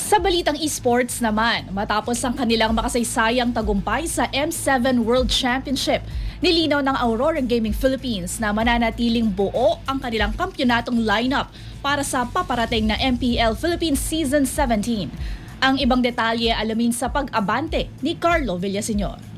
Sa balitang esports naman, matapos ang kanilang makasaysayang tagumpay sa M7 World Championship, nilinaw ng Aurora Gaming Philippines na mananatiling buo ang kanilang kampyonatong lineup para sa paparating na MPL Philippines Season 17. Ang ibang detalye alamin sa pag-abante ni Carlo Villaseñor.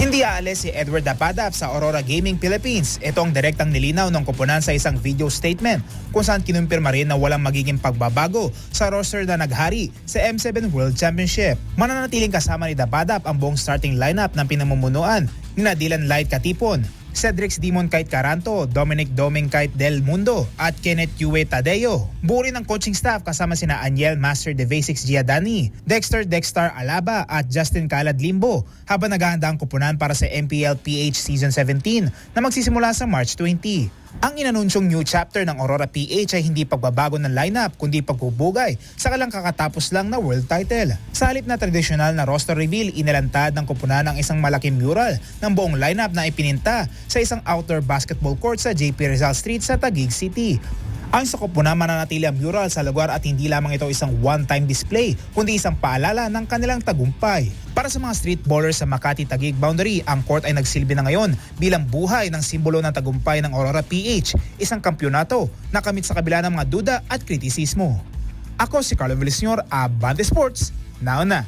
Hindi aalis si Edward Dapadap sa Aurora Gaming Philippines. Ito ang direktang nilinaw ng koponan sa isang video statement kung saan kinumpirma rin na walang magiging pagbabago sa roster na naghari sa M7 World Championship. Mananatiling kasama ni Dapadap ang buong starting lineup ng pinamumunuan ni Dylan Light Katipon, Cedric Demon Kite Caranto, Dominic Doming Kite Del Mundo at Kenneth Yue Tadeo. Buo rin ang coaching staff kasama sina Aniel Master de Basics Giadani, Dexter Alaba at Justin Calad Limbo habang naghahanda ang kupunan para sa MPL PH Season 17 na magsisimula sa March 20. Ang inanunsyong new chapter ng Aurora PH ay hindi pagbabago ng lineup kundi pagbubugay sa kalang kakatapos lang na world title. Sa halip na tradisyonal na roster reveal, inilantad ng kupunan ang isang malaking mural ng buong lineup na ipininta sa isang outdoor basketball court sa JP Rizal Street sa Taguig City. Ang sa kupunan, mananatili ang mural sa lugar at hindi lamang ito isang one-time display kundi isang paalala ng kanilang tagumpay. Para sa mga street ballers sa Makati-Taguig boundary, ang court ay nagsilbi na ngayon bilang buhay ng simbolo ng tagumpay ng Aurora PH, isang kampyonato na kamit sa kabila ng mga duda at kritisismo. Ako si Carlo Villaseñor, Abante Sports, nauna.